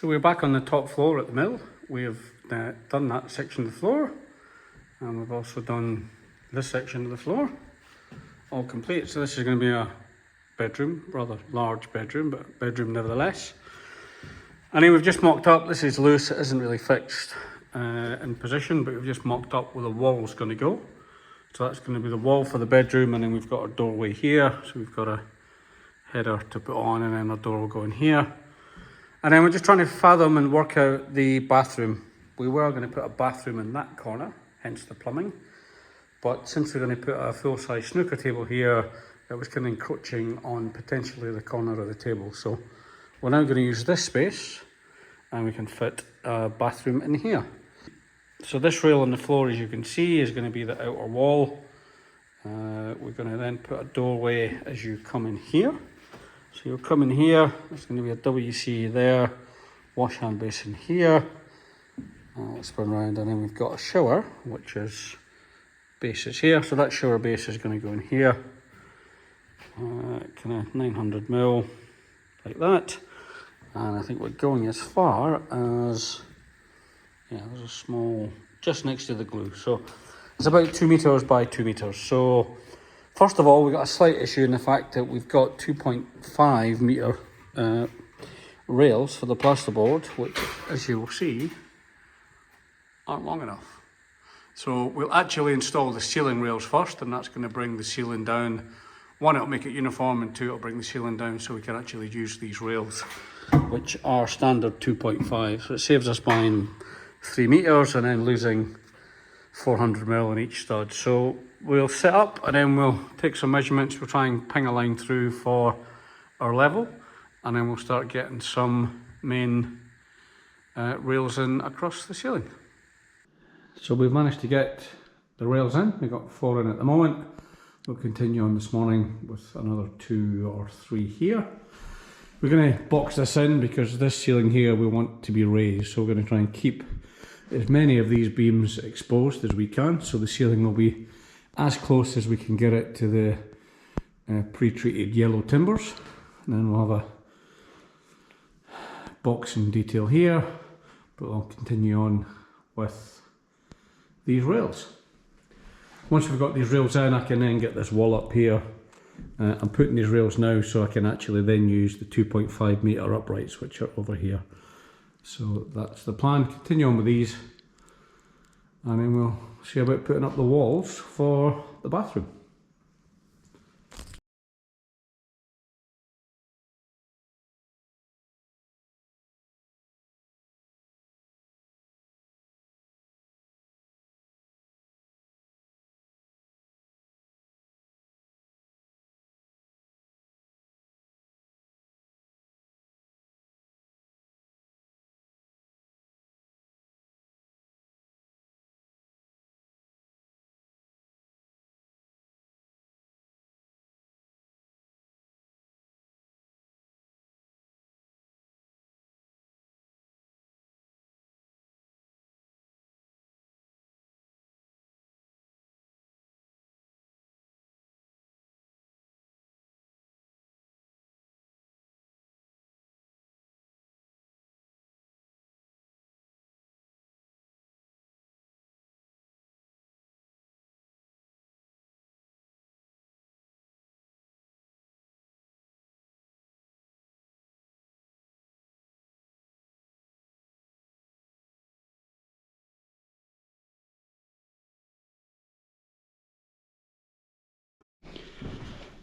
we're back on the top floor at the mill. We've done that section of the floor, and we've also done this section of the floor, all complete. So this is going to be a bedroom, rather large bedroom, but bedroom nevertheless. And then we've just mocked up, this is loose, it isn't really fixed in position, but we've just mocked up where the wall's going to go. So that's going to be the wall for the bedroom, and then we've got a doorway here, so we've got a header to put on, and then a door will go in here. And then we're just trying to fathom and work out the bathroom. We were going to put a bathroom in that corner, hence the plumbing. But since we're going to put a full-size snooker table here, it was kind of encroaching on potentially the corner of the table. So we're now going to use this space, and we can fit a bathroom in here. So this rail on the floor, as you can see, is going to be the outer wall. We're going to then put a doorway as you come in here. So you'll come in here, there's going to be a WC there, wash hand basin here. Let's spin around, and then we've got a shower, which is base is here. So that shower base is going to go in here. Kind of 900mm, like that. And I think we're going as far as, yeah, there's a small, just next to the glue. So it's about 2 meters by 2 meters. So first of all, we've got a slight issue in the fact that we've got 2.5 meter rails for the plasterboard, which, as you will see, aren't long enough. So we'll actually install the ceiling rails first, and that's going to bring the ceiling down. One, it'll make it uniform, and two, it'll bring the ceiling down so we can actually use these rails, which are standard 2.5. So it saves us buying 3 meters and then losing 400mm in each stud. So we'll set up, and then we'll take some measurements. We'll try and ping a line through for our level, and then we'll start getting some main rails in across the ceiling. So we've managed to get the rails in. We've got 4 in at the moment. We'll continue on this morning with another 2 or 3 here. We're going to box this in because this ceiling here we want to be raised, so we're going to try and keep as many of these beams exposed as we can, so the ceiling will be as close as we can get it to the pre-treated yellow timbers. And then we'll have a boxing detail here, but I'll continue on with these rails. Once we've got these rails in, I can then get this wall up here. I'm putting these rails now so I can actually then use the 2.5 meter uprights, which are over here. So that's the plan. Continue on with these, and then we'll see about putting up the walls for the bathroom.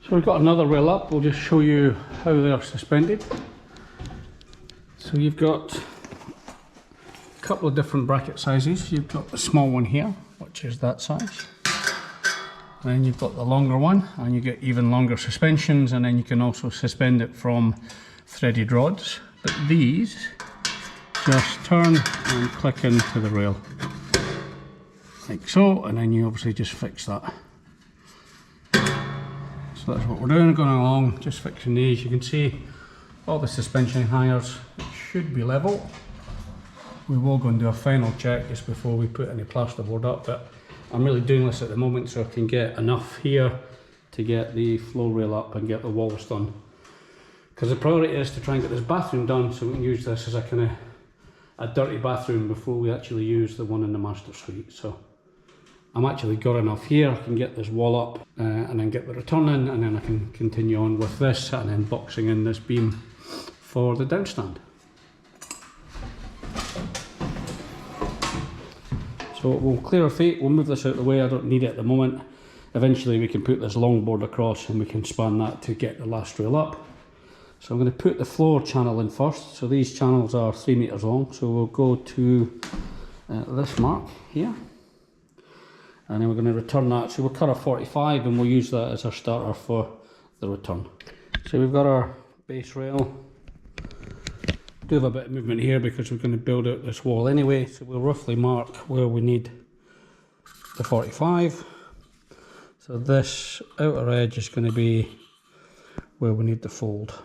So we've got another rail up. We'll just show you how they are suspended. So you've got a couple of different bracket sizes. You've got the small one here, which is that size. And then you've got the longer one, and you get even longer suspensions, and then you can also suspend it from threaded rods. But these just turn and click into the rail, like so, and then you obviously just fix that. So that's what we're doing, going along, just fixing these. You can see all the suspension hangers should be level. We will go and do a final check just before we put any plasterboard up, but I'm really doing this at the moment so I can get enough here to get the floor rail up and get the walls done. Because the priority is to try and get this bathroom done so we can use this as a kind of a dirty bathroom before we actually use the one in the master suite. So I'm actually got enough here. I can get this wall up and then get the return in, and then I can continue on with this and then boxing in this beam for the downstand. So we'll clear our feet, we'll move this out of the way. I don't need it at the moment. Eventually we can put this long board across and we can span that to get the last rail up. So I'm going to put the floor channel in first. So these channels are 3 meters long. So we'll go to this mark here. And then we're going to return that. So we'll cut a 45 and we'll use that as our starter for the return. So we've got our base rail. Do have a bit of movement here because we're going to build out this wall anyway, so we'll roughly mark where we need the 45. So this outer edge is going to be where we need the fold.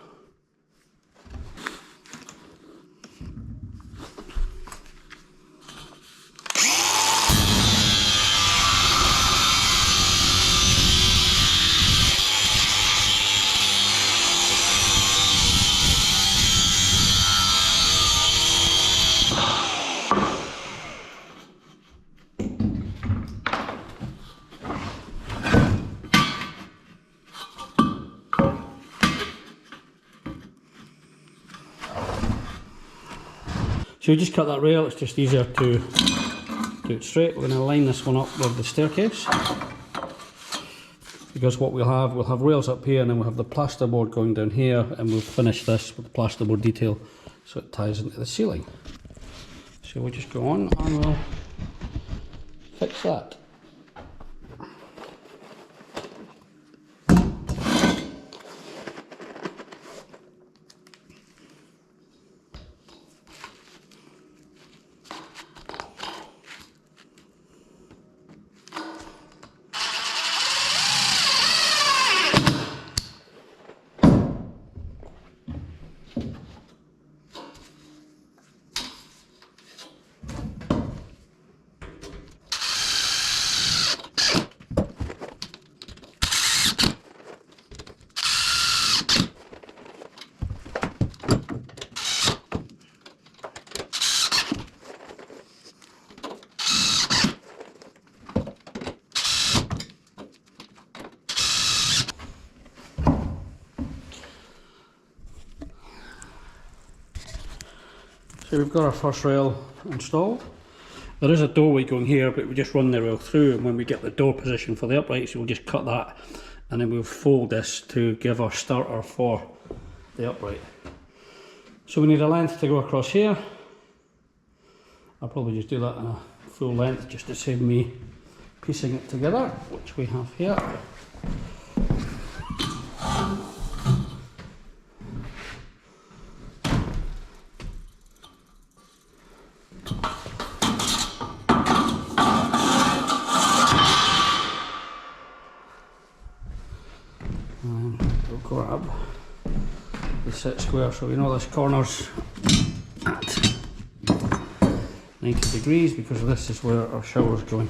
So we just cut that rail, it's just easier to do it straight. We're going to line this one up with the staircase, because what we'll have rails up here, and then we'll have the plasterboard going down here, and we'll finish this with the plasterboard detail so it ties into the ceiling. So we'll just go on and we'll fix that. So we've got our first rail installed. There is a doorway going here, but we just run the rail through, and when we get the door position for the uprights, we'll just cut that, and then we'll fold this to give our starter for the upright. So we need a length to go across here. I'll probably just do that in a full length just to save me piecing it together, which we have here. And we'll grab the set square, so we know this corner's at 90 degrees because this is where our shower's going.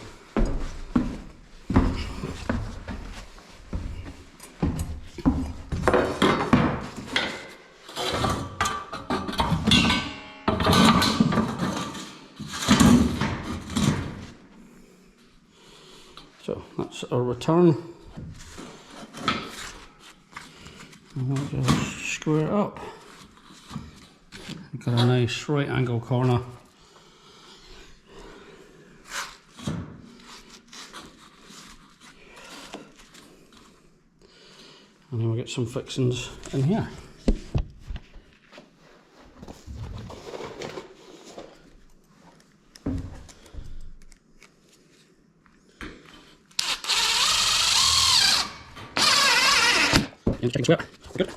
So that's our return. And we'll just square it up. We've got a nice right angle corner. And then we'll get some fixings in here. Checking square. Good.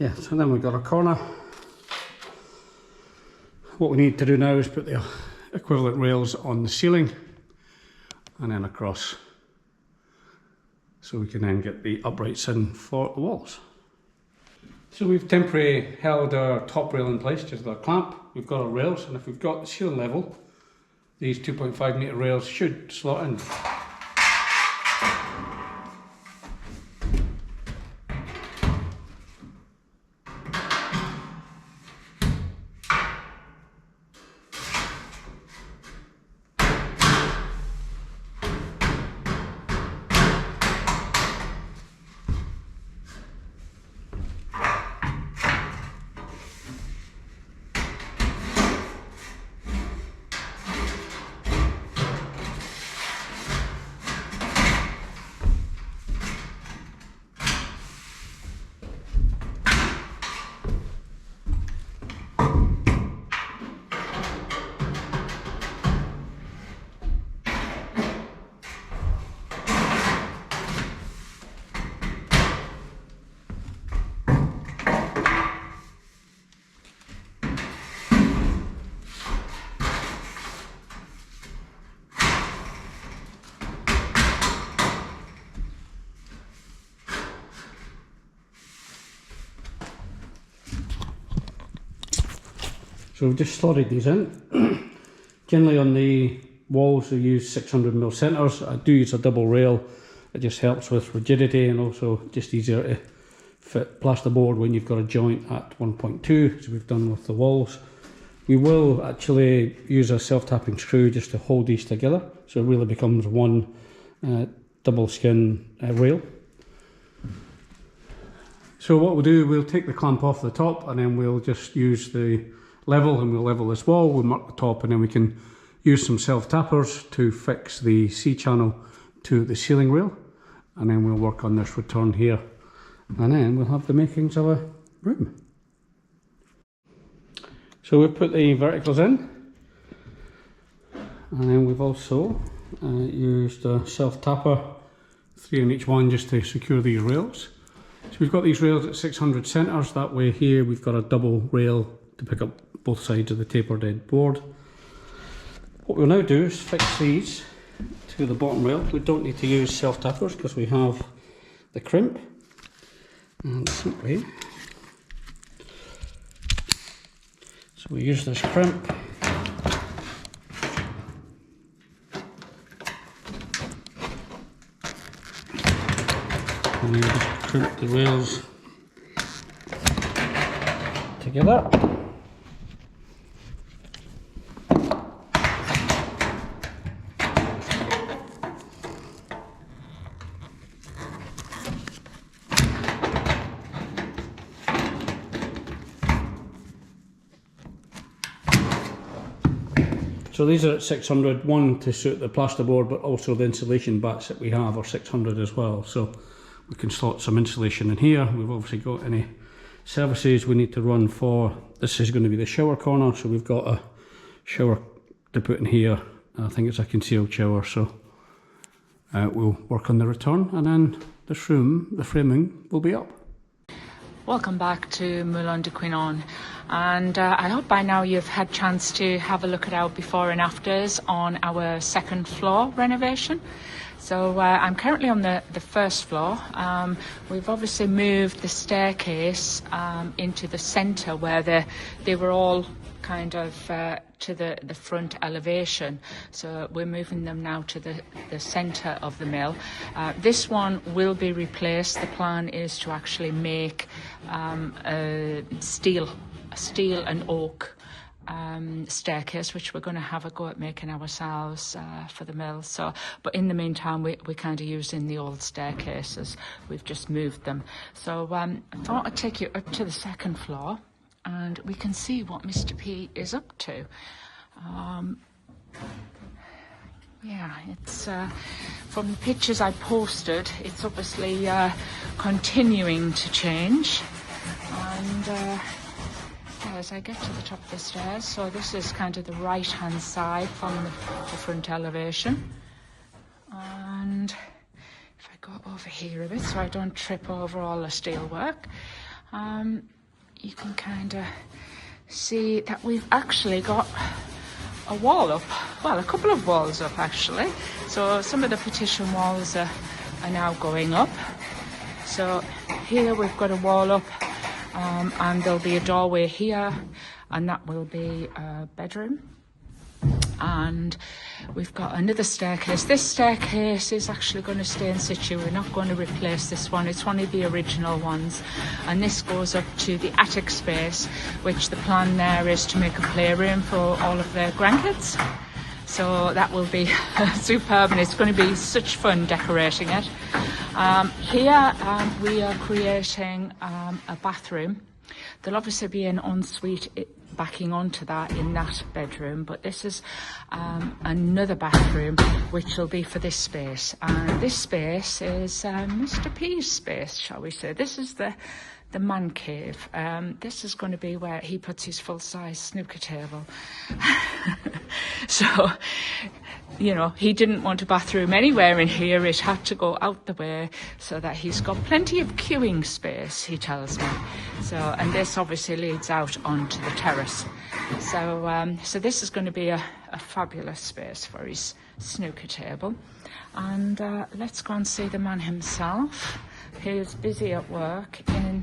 Yeah, so then we've got a corner. What we need to do now is put the equivalent rails on the ceiling and then across, so we can then get the uprights in for the walls. So we've temporarily held our top rail in place just with our clamp. We've got our rails, and if we've got the ceiling level, these 2.5 metre rails should slot in. So we've just slotted these in. Generally on the walls we use 600mm centres. I do use a double rail. It just helps with rigidity and also just easier to fit plasterboard when you've got a joint at 1.2, as we've done with the walls. We will actually use a self-tapping screw just to hold these together, so it really becomes one double skin rail. So what we'll do, we'll take the clamp off the top and then we'll just use the level, and we'll level this wall, we'll mark the top, and then we can use some self-tappers to fix the C-channel to the ceiling rail, and then we'll work on this return here, and then we'll have the makings of a room. So we've put the verticals in, and then we've also used a self-tapper, 3 on each one, just to secure these rails. So we've got these rails at 600 centres, that way here we've got a double rail to pick up both sides of the tapered end board. What we'll now do is fix these to the bottom rail. We don't need to use self-tappers because we have the crimp, and simply, so we use this crimp and we just crimp the rails together. So these are at 600, one to suit the plasterboard, but also the insulation bats that we have are 600 as well. So we can slot some insulation in here. We've obviously got any services we need to run for. This is going to be the shower corner, so we've got a shower to put in here. I think it's a concealed shower, so we'll work on the return, and then this room, the framing, will be up. Welcome back to Moulin de Quinon, and I hope by now you've had a chance to have a look at our before and afters on our second floor renovation. So I'm currently on the first floor. We've obviously moved the staircase into the centre where they were all kind of to the front elevation, so we're moving them now to the centre of the mill. This one will be replaced. The plan is to actually make a steel and oak staircase, which we're going to have a go at making ourselves for the mill. So, but in the meantime, we're kind of using the old staircases. We've just moved them. So I thought I'd take you up to the second floor, and we can see what Mr. P is up to. Yeah, it's from the pictures I posted, it's obviously continuing to change. And as I get to the top of the stairs, so this is kind of the right hand side from the front elevation. And if I go over here a bit so I don't trip over all the steel work, you can kind of see that we've actually got a wall up, well, a couple of walls up actually. So some of the partition walls are now going up. So here we've got a wall up, and there'll be a doorway here, and that will be a bedroom. And we've got another staircase. This staircase is actually going to stay in situ. We're not going to replace this one. It's one of the original ones, and this goes up to the attic space, which the plan there is to make a playroom for all of their grandkids. So that will be superb, and it's going to be such fun decorating it. Here we are creating a bathroom. There'll obviously be an ensuite backing onto that in that bedroom, but this is another bathroom which will be for this space, and this space is Mr. P's space, shall we say. This is the man cave. This is going to be where he puts his full-size snooker table. So, you know, he didn't want a bathroom anywhere in here. It had to go out the way, so that he's got plenty of queuing space, he tells me. So, and this obviously leads out onto the terrace. So, so this is going to be a fabulous space for his snooker table. And let's go and see the man himself, who's busy at work in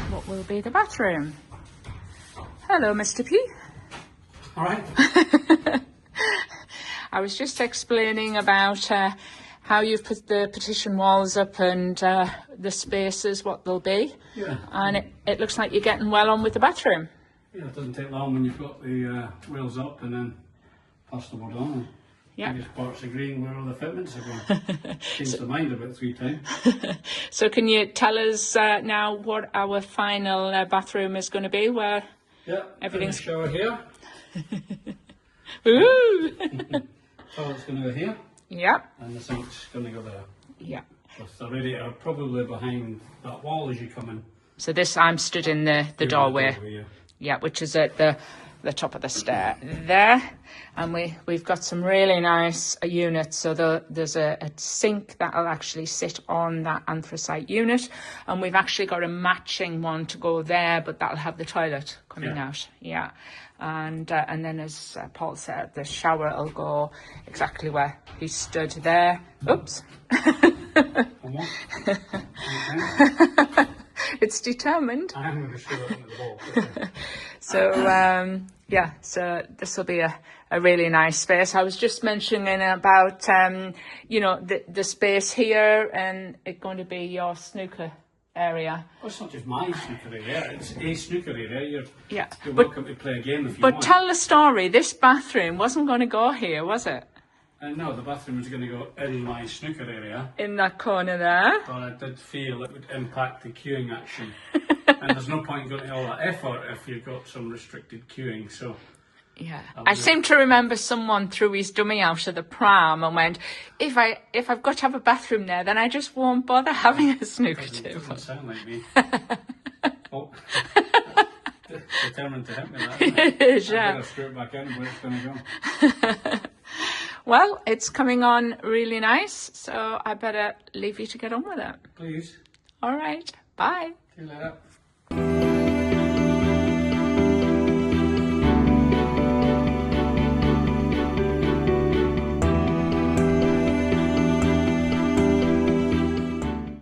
what will be the bathroom. Hello, Mr. P. All right. I was just explaining about how you've put the partition walls up and the spaces, what they'll be. Yeah. And it looks like you're getting well on with the bathroom. Yeah, it doesn't take long when you've got the rails up and then plasterboard on. Yeah. You just parts agreeing where all the fitments are going. Changed the mind about 3 times. So can you tell us now what our final bathroom is going to be? Where everything's shower here. Ooh. Toilet's going to go here. Yeah. And the sink's going to go there. Yeah. With the radiator probably behind that wall as you come in. So this, I'm stood in the doorway. Yeah. Yeah, which is at the top of the stair there, and we've got some really nice units. So there's a sink that'll actually sit on that anthracite unit, and we've actually got a matching one to go there, but that'll have the toilet coming out. Yeah, and then as Paul said, the shower will go exactly where he stood there. Oops. It's determined. I'm going to show it into the wall. So yeah, so this will be a really nice space. I was just mentioning about you know, the space here, and it's going to be your snooker area. Well, it's not just my snooker area, it's a snooker area. You're But welcome to play a game if you want. But tell the story. This bathroom wasn't going to go here, was it? No, the bathroom was going to go in my snooker area. In that corner there. But I did feel it would impact the queuing action. And there's no point going to all that effort if you've got some restricted queuing, so... Yeah, I seem to remember someone threw his dummy out of the pram and went, if I've got to have a bathroom there, then I just won't bother having a snooker table. Doesn't sound like me. Oh. Determined to hit me that. It is, I yeah. better screw it back in where it's going to go. Well, it's coming on really nice, so I better leave you to get on with it. Please. All right, bye. See you later.